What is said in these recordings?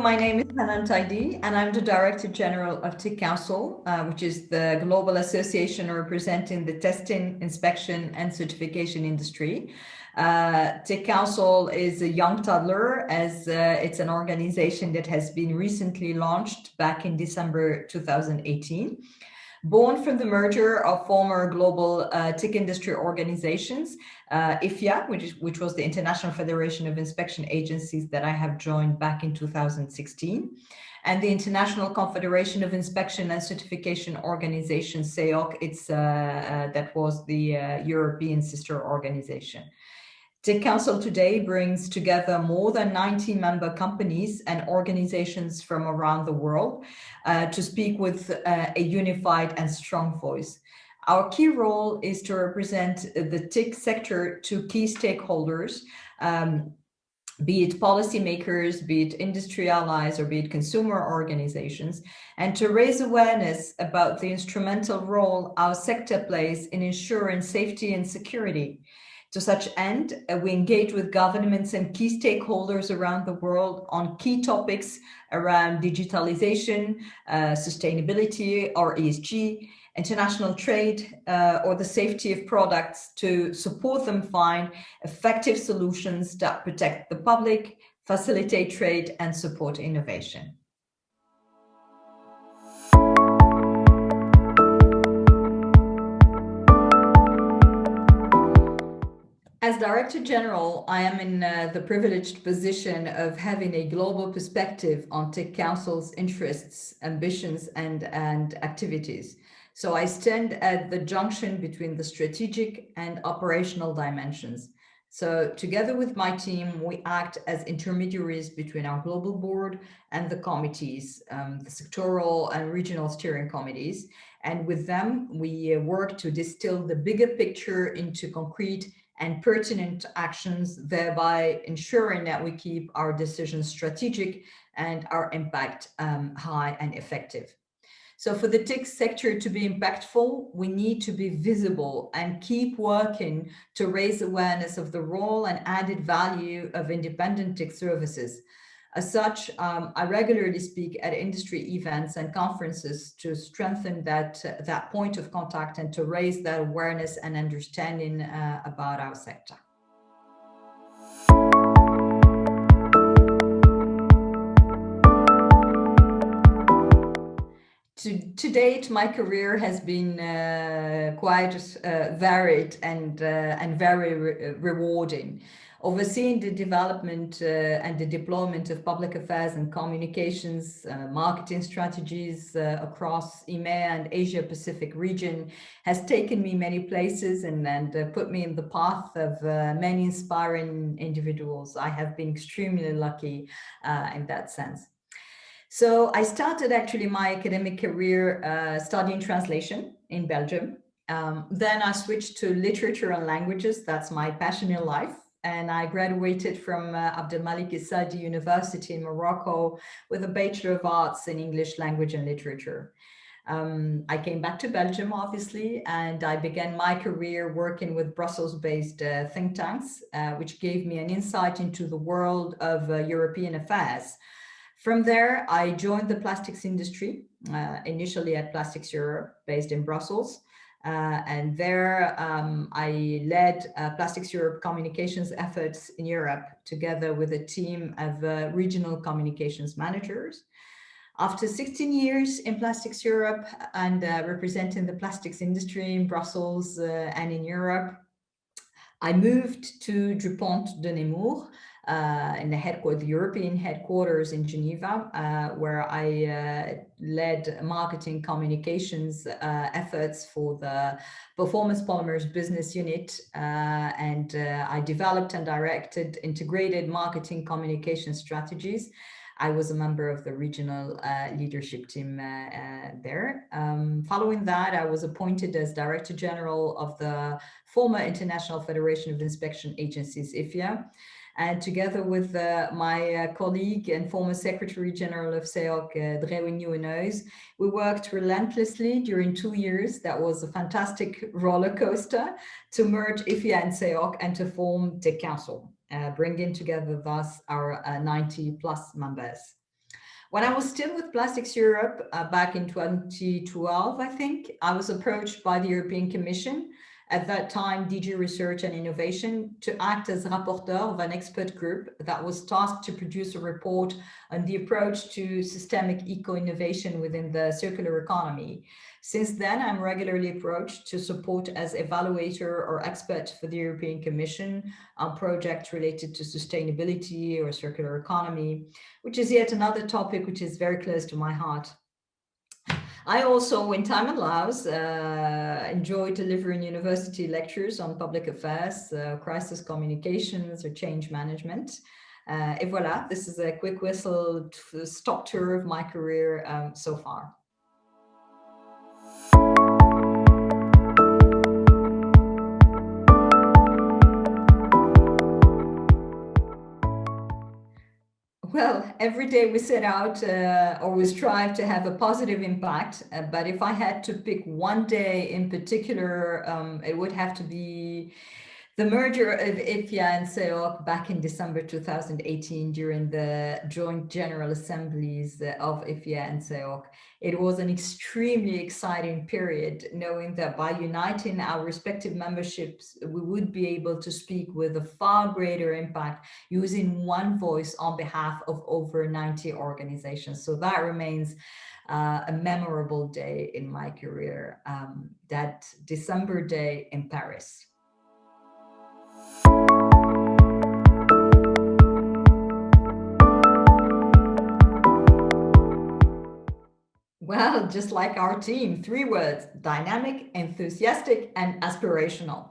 my name is Hanane Taidi, and I'm the Director General of TIC Council, which is the global association representing the testing, inspection, and certification industry. TIC Council is a young toddler, as it's an organization that has been recently launched back in December 2018. Born from the merger of former global TIC industry organizations, IFIA, which was the International Federation of Inspection Agencies that I have joined back in 2016, and the International Confederation of Inspection and Certification Organizations, SEOC, that was the European sister organization. TIC Council today brings together more than 90 member companies and organizations from around the world to speak with a unified and strong voice. Our key role is to represent the TIC sector to key stakeholders, be it policymakers, be it industry allies, or be it consumer organizations, and to raise awareness about the instrumental role our sector plays in ensuring safety and security. To such end, we engage with governments and key stakeholders around the world on key topics around digitalization, sustainability or ESG, international trade, or the safety of products to support them find effective solutions that protect the public, facilitate trade, and support innovation. As Director General, I am in the privileged position of having a global perspective on TIC Council's interests, ambitions, and activities. So I stand at the junction between the strategic and operational dimensions. So together with my team, we act as intermediaries between our global board and the committees, the sectoral and regional steering committees. And with them, we work to distill the bigger picture into concrete and pertinent actions, thereby ensuring that we keep our decisions strategic and our impact high and effective. So for the TIC sector to be impactful, we need to be visible and keep working to raise awareness of the role and added value of independent TIC services. As such, I regularly speak at industry events and conferences to strengthen that point of contact and to raise that awareness and understanding about our sector. To date, my career has been quite varied and very rewarding. Overseeing the development and the deployment of public affairs and communications, marketing strategies across EMEA and Asia Pacific region has taken me many places and put me in the path of many inspiring individuals. I have been extremely lucky in that sense. So I started actually my academic career studying translation in Belgium. Then I switched to literature and languages. That's my passion in life. And I graduated from Abdelmalik Saadi University in Morocco with a Bachelor of Arts in English Language and Literature. I came back to Belgium, obviously, and I began my career working with Brussels-based think tanks, which gave me an insight into the world of European affairs. From there, I joined the plastics industry, initially at Plastics Europe, based in Brussels. And there I led Plastics Europe communications efforts in Europe together with a team of regional communications managers. After 16 years in Plastics Europe and representing the plastics industry in Brussels and in Europe, I moved to DuPont de Nemours in the European headquarters in Geneva, where I led marketing communications efforts for the Performance Polymers business unit. And I developed and directed integrated marketing communication strategies. I was a member of the regional leadership team there. Following that, I was appointed as Director General of the former International Federation of Inspection Agencies, IFIA. And together with my colleague and former Secretary General of SEOC, Drewin Nieuwenhuis, we worked relentlessly during 2 years. That was a fantastic roller coaster to merge IFIA and SEOC and to form TIC Council, bringing together thus our 90 plus members. When I was still with Plastics Europe back in 2012, I think, I was approached by the European Commission, at that time DG Research and Innovation, to act as rapporteur of an expert group that was tasked to produce a report on the approach to systemic eco-innovation within the circular economy. Since then, I'm regularly approached to support as evaluator or expert for the European Commission on projects related to sustainability or circular economy, which is yet another topic which is very close to my heart. I also, when time allows, enjoy delivering university lectures on public affairs, crisis communications, or change management. Et voilà, this is a quick whistle stop tour of my career so far. Well, every day we set out or we strive to have a positive impact. But if I had to pick one day in particular, it would have to be the merger of IFIA and SEOC back in December 2018 during the joint general assemblies of IFIA and SEOC. It was an extremely exciting period, knowing that by uniting our respective memberships, we would be able to speak with a far greater impact using one voice on behalf of over 90 organizations. So that remains a memorable day in my career, that December day in Paris. Well, just like our team, 3 words: dynamic, enthusiastic, and aspirational.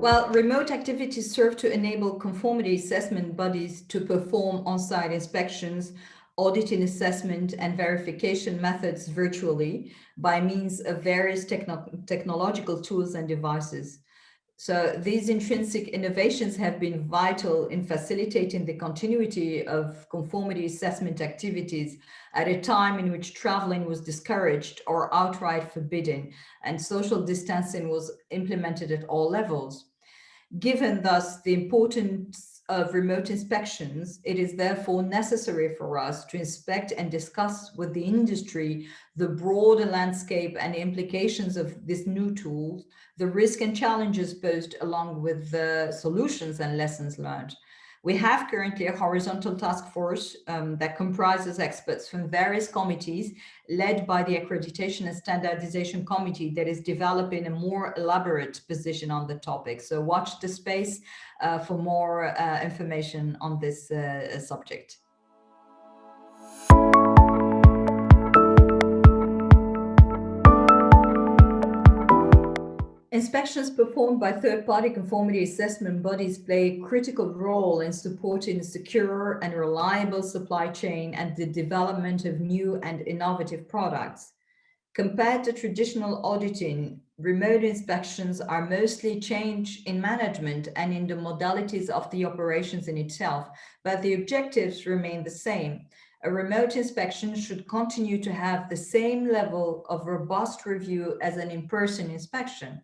Well, remote activities serve to enable conformity assessment bodies to perform on-site inspections, auditing assessment, and verification methods virtually by means of various technological tools and devices. So these intrinsic innovations have been vital in facilitating the continuity of conformity assessment activities at a time in which traveling was discouraged or outright forbidden, and social distancing was implemented at all levels. Given thus the importance of remote inspections, it is therefore necessary for us to inspect and discuss with the industry the broader landscape and implications of these new tools, the risk and challenges posed, along with the solutions and lessons learned. We have currently a horizontal task force that comprises experts from various committees, led by the Accreditation and Standardization Committee, that is developing a more elaborate position on the topic. So watch the space for more information on this subject. Inspections performed by third-party conformity assessment bodies play a critical role in supporting a secure and reliable supply chain and the development of new and innovative products. Compared to traditional auditing, remote inspections are mostly change in management and in the modalities of the operations in itself, but the objectives remain the same. A remote inspection should continue to have the same level of robust review as an in-person inspection.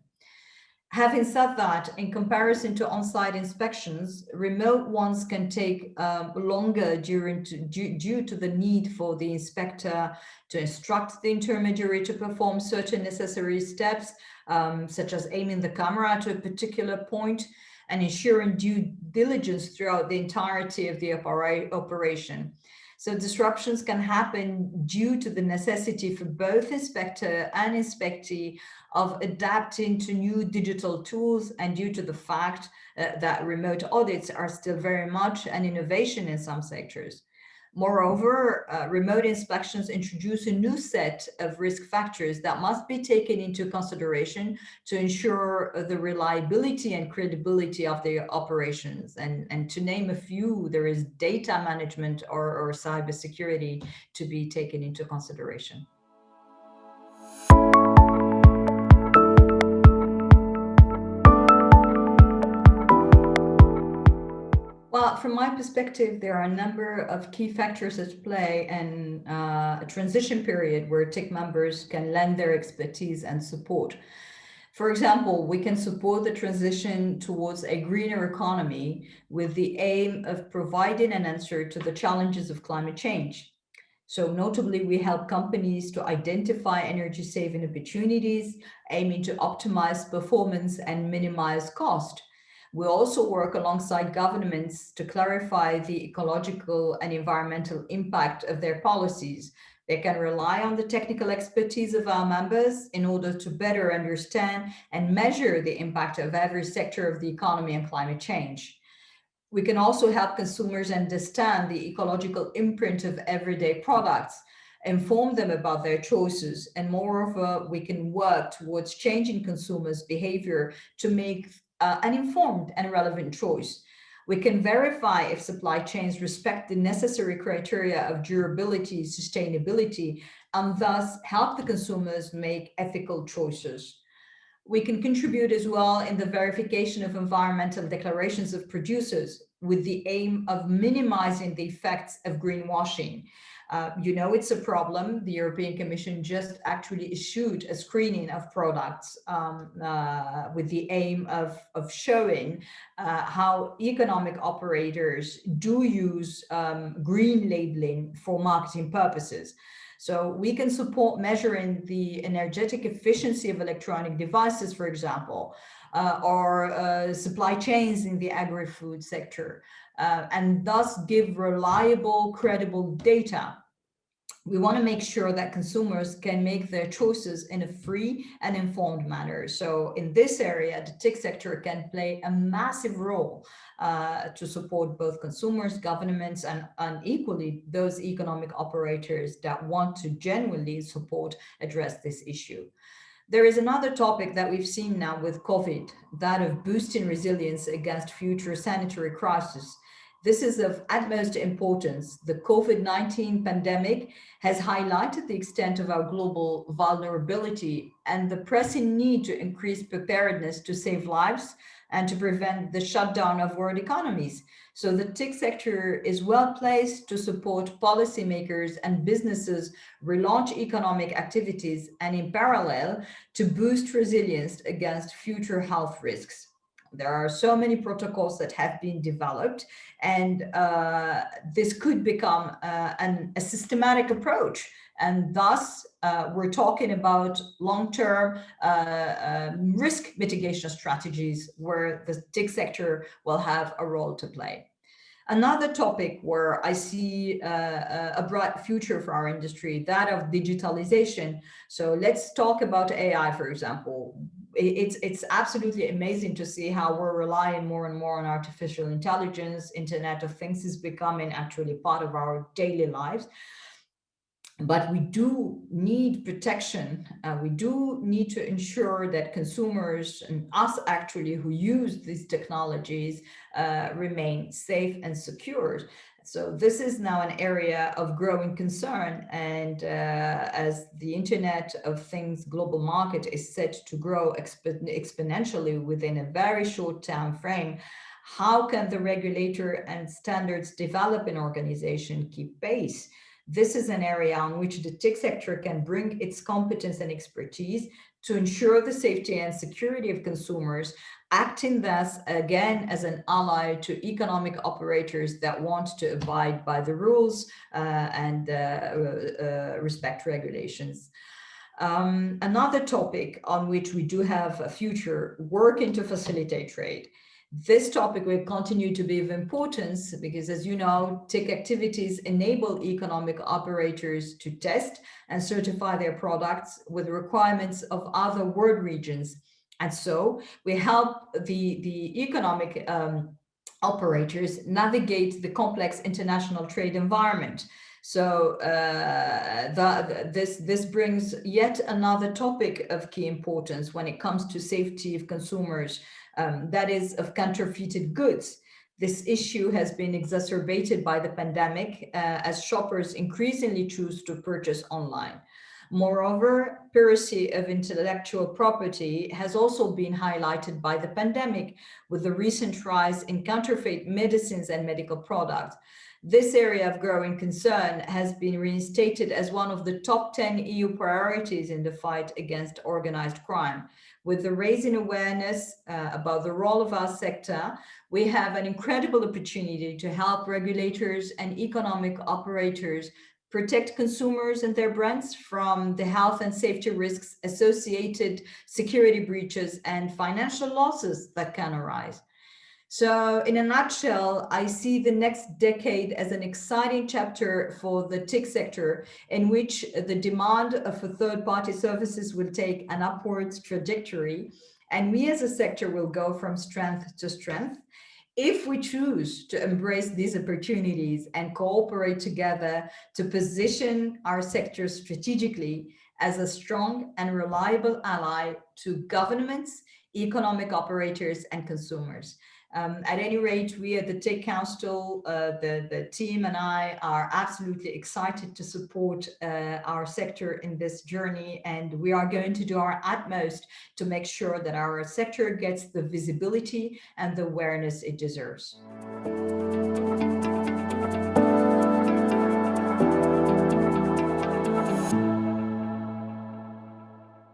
Having said that, in comparison to on-site inspections, remote ones can take longer due to the need for the inspector to instruct the intermediary to perform certain necessary steps, such as aiming the camera to a particular point and ensuring due diligence throughout the entirety of the operation. So disruptions can happen due to the necessity for both inspector and inspectee of adapting to new digital tools, and due to the fact that remote audits are still very much an innovation in some sectors. Moreover, remote inspections introduce a new set of risk factors that must be taken into consideration to ensure the reliability and credibility of the operations. And to name a few, there is data management or cybersecurity to be taken into consideration. Well, from my perspective, there are a number of key factors at play and a transition period where TIC members can lend their expertise and support. For example, we can support the transition towards a greener economy with the aim of providing an answer to the challenges of climate change. So notably, we help companies to identify energy saving opportunities, aiming to optimize performance and minimize cost. We also work alongside governments to clarify the ecological and environmental impact of their policies. They can rely on the technical expertise of our members in order to better understand and measure the impact of every sector of the economy and climate change. We can also help consumers understand the ecological imprint of everyday products, inform them about their choices, and moreover, we can work towards changing consumers' behavior to make an informed and relevant choice. We can verify if supply chains respect the necessary criteria of durability, sustainability, and thus help the consumers make ethical choices. We can contribute as well in the verification of environmental declarations of producers with the aim of minimizing the effects of greenwashing. It's a problem. The European Commission just actually issued a screening of products with the aim of showing how economic operators do use green labeling for marketing purposes. So we can support measuring the energetic efficiency of electronic devices, for example, or supply chains in the agri-food sector, and thus give reliable, credible data. We want to make sure that consumers can make their choices in a free and informed manner. So in this area, the TIC sector can play a massive role to support both consumers, governments, and equally those economic operators that want to genuinely address this issue. There is another topic that we've seen now with COVID, that of boosting resilience against future sanitary crises. This is of utmost importance. The COVID-19 pandemic has highlighted the extent of our global vulnerability and the pressing need to increase preparedness to save lives and to prevent the shutdown of world economies. So the TIC sector is well placed to support policymakers and businesses relaunch economic activities and in parallel to boost resilience against future health risks. There are so many protocols that have been developed, and this could become a systematic approach. And thus, we're talking about long-term risk mitigation strategies where the TIC sector will have a role to play. Another topic where I see a bright future for our industry, that of digitalization. So let's talk about AI, for example. It's absolutely amazing to see how we're relying more and more on artificial intelligence. Internet of Things is becoming actually part of our daily lives. But we do need protection. We do need to ensure that consumers and us actually who use these technologies remain safe and secure. So this is now an area of growing concern. And as the Internet of Things global market is set to grow exponentially within a very short time frame, how can the regulator and standards developing organization keep pace? This is an area on which the TIC sector can bring its competence and expertise to ensure the safety and security of consumers, acting thus again as an ally to economic operators that want to abide by the rules and respect regulations. Another topic on which we do have a future, working to facilitate trade. This topic will continue to be of importance because, as you know, TIC activities enable economic operators to test and certify their products with requirements of other world regions. And so we help the economic operators navigate the complex international trade environment. So this brings yet another topic of key importance when it comes to safety of consumers, that is of counterfeited goods. This issue has been exacerbated by the pandemic as shoppers increasingly choose to purchase online. Moreover, piracy of intellectual property has also been highlighted by the pandemic with the recent rise in counterfeit medicines and medical products. This area of growing concern has been reinstated as one of the top 10 EU priorities in the fight against organized crime. With the raising awareness about the role of our sector, we have an incredible opportunity to help regulators and economic operators protect consumers and their brands from the health and safety risks, associated security breaches, and financial losses that can arise. So, in a nutshell, I see the next decade as an exciting chapter for the TIC sector, in which the demand for third-party services will take an upwards trajectory, and we as a sector will go from strength to strength if we choose to embrace these opportunities and cooperate together to position our sector strategically as a strong and reliable ally to governments, economic operators, and consumers. At any rate, we at the TIC Council, the team and I are absolutely excited to support our sector in this journey, and we are going to do our utmost to make sure that our sector gets the visibility and the awareness it deserves.